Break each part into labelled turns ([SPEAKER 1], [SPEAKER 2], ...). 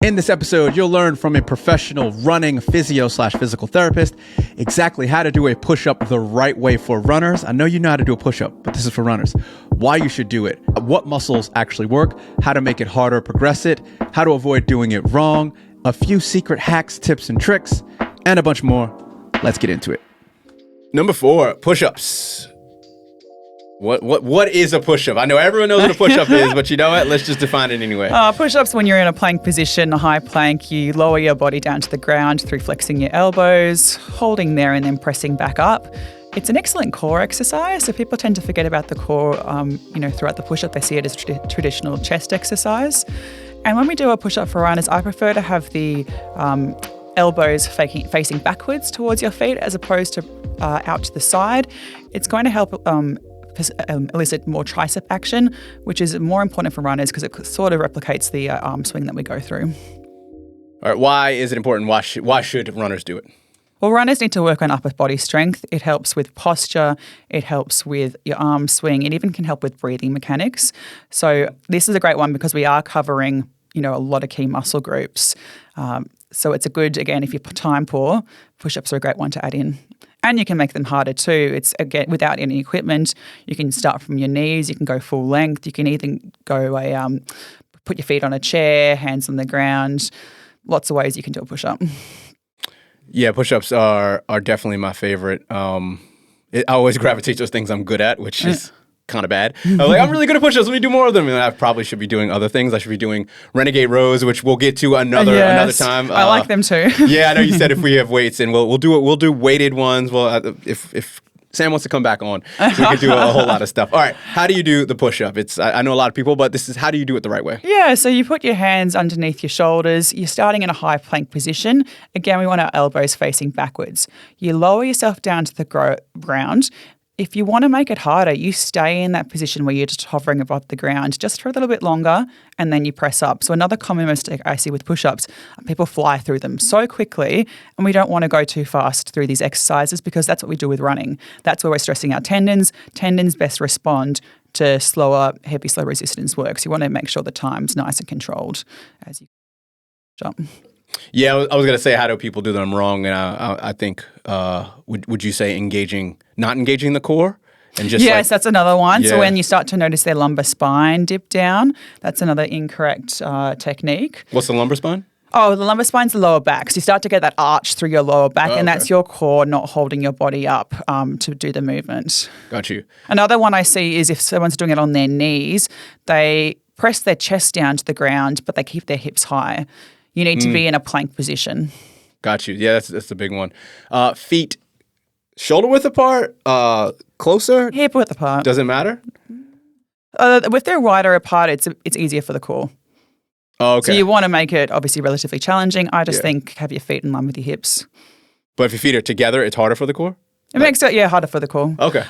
[SPEAKER 1] In this episode, you'll learn from a professional running physio/physical therapist exactly how to do a push-up the right way for runners. I know you know how to do a push-up, but this is for runners. Why you should do it, what muscles actually work, how to make it harder, progress it, how to avoid doing it wrong, a few secret hacks, tips, and tricks, and a bunch more. Let's get into it.
[SPEAKER 2] Number 4, push-ups. What is a push-up? I know everyone knows what a push-up is, but you know what? Let's just define it anyway.
[SPEAKER 3] Push-ups, when you're in a plank position, a high plank, you lower your body down to the ground through flexing your elbows, holding there and then pressing back up. It's an excellent core exercise, so people tend to forget about the core, throughout the push-up. They see it as traditional chest exercise. And when we do a push-up for runners, I prefer to have the elbows facing backwards towards your feet as opposed to out to the side. It's going to help elicit more tricep action, which is more important for runners because it sort of replicates the arm swing that we go through.
[SPEAKER 2] All right, why is it important? Why should runners do it?
[SPEAKER 3] Well, runners need to work on upper body strength. It helps with posture. It helps with your arm swing. It even can help with breathing mechanics. So this is a great one because we are covering, a lot of key muscle groups. So it's a good, again, if you're time poor, push-ups are a great one to add in. And you can make them harder too. It's, again, without any equipment. You can start from your knees. You can go full length. You can even go put your feet on a chair, hands on the ground. Lots of ways you can do a push-up.
[SPEAKER 2] Yeah, push-ups are definitely my favorite. I always gravitate to those things I'm good at, which is kind of bad. I'm really good at push-ups. Let me do more of them. And I probably should be doing other things. I should be doing renegade rows, which we'll get to another time.
[SPEAKER 3] I like them too.
[SPEAKER 2] Yeah, I know you said if we have weights, and we'll do weighted ones. Well, if Sam wants to come back on, we can do a whole lot of stuff. All right, how do you do the push-up? I know a lot of people, but this is how do you do it the right way?
[SPEAKER 3] Yeah, so you put your hands underneath your shoulders. You're starting in a high plank position. Again, we want our elbows facing backwards. You lower yourself down to the ground. If you want to make it harder, you stay in that position where you're just hovering above the ground just for a little bit longer and then you press up. So another common mistake I see with push-ups, people fly through them so quickly and we don't want to go too fast through these exercises because that's what we do with running. That's where we're stressing our tendons. Tendons best respond to slow resistance work. So you want to make sure the time's nice and controlled as you jump.
[SPEAKER 2] Yeah, I was going to say, how do people do them wrong? And I think, would you say not engaging the core? And just
[SPEAKER 3] yes, that's another one.
[SPEAKER 2] Yeah.
[SPEAKER 3] So when you start to notice their lumbar spine dip down, that's another incorrect technique.
[SPEAKER 2] What's the lumbar spine?
[SPEAKER 3] Oh, the lumbar spine's the lower back. So you start to get that arch through your lower back, and that's your core not holding your body up to do the movement.
[SPEAKER 2] Got you.
[SPEAKER 3] Another one I see is if someone's doing it on their knees, they press their chest down to the ground, but they keep their hips high. You need to be in a plank position. Got you.
[SPEAKER 2] Yeah, that's the big one. Feet shoulder width apart, closer?
[SPEAKER 3] Hip width apart.
[SPEAKER 2] Does it matter?
[SPEAKER 3] If they're wider apart, it's easier for the core.
[SPEAKER 2] Oh, okay.
[SPEAKER 3] So you want to make it obviously relatively challenging. I just think have your feet in line with your hips.
[SPEAKER 2] But if your feet are together, it's harder for the core?
[SPEAKER 3] It makes it, harder for the core.
[SPEAKER 2] Okay.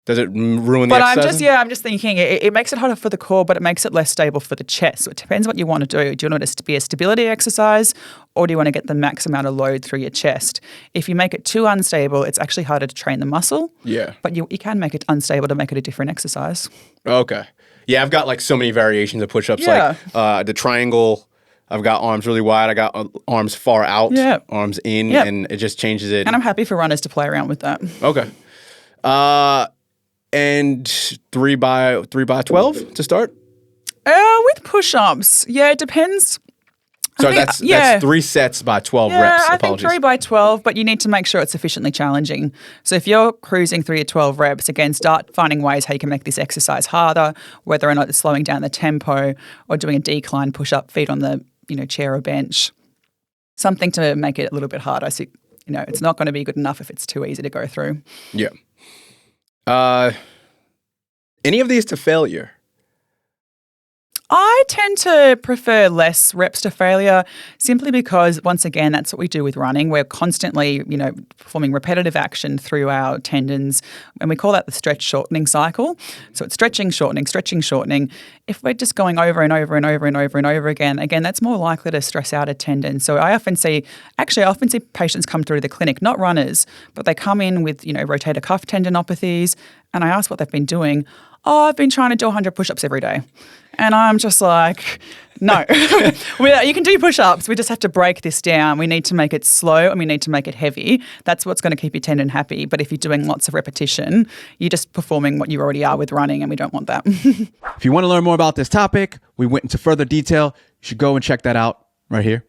[SPEAKER 2] Does it ruin the exercise?
[SPEAKER 3] I'm just thinking it makes it harder for the core, but it makes it less stable for the chest. So it depends what you want to do. Do you want it to be a stability exercise or do you want to get the max amount of load through your chest? If you make it too unstable, it's actually harder to train the muscle.
[SPEAKER 2] Yeah.
[SPEAKER 3] But you can make it unstable to make it a different exercise.
[SPEAKER 2] Okay. Yeah, I've got so many variations of push-ups.
[SPEAKER 3] Yeah.
[SPEAKER 2] Like the triangle, I've got arms really wide. I got arms far out, arms in, and it just changes it.
[SPEAKER 3] And I'm happy for runners to play around with that.
[SPEAKER 2] Okay. And 3 by 12 to start?
[SPEAKER 3] With push-ups, it depends.
[SPEAKER 2] So that's 3 sets by 12 reps.
[SPEAKER 3] I think 3 by 12, but you need to make sure it's sufficiently challenging. So if you're cruising through your 12 reps, again, start finding ways how you can make this exercise harder, whether or not it's slowing down the tempo or doing a decline push-up, feet on the chair or bench. Something to make it a little bit harder. So, it's not going to be good enough if it's too easy to go through.
[SPEAKER 2] Yeah. Any of these to failure?
[SPEAKER 3] I tend to prefer less reps to failure simply because, once again, that's what we do with running. We're constantly, performing repetitive action through our tendons, and we call that the stretch shortening cycle. So it's stretching, shortening, stretching, shortening. If we're just going over and over and over and over and over again, that's more likely to stress out a tendon. So I often see patients come through the clinic, not runners, but they come in with, rotator cuff tendinopathies, and I ask what they've been doing. Oh, I've been trying to do 100 push-ups every day. And I'm just like, no. You can do push-ups. We just have to break this down. We need to make it slow and we need to make it heavy. That's what's going to keep your tendon happy. But if you're doing lots of repetition, you're just performing what you already are with running, and we don't want that.
[SPEAKER 1] If you want to learn more about this topic, we went into further detail. You should go and check that out right here.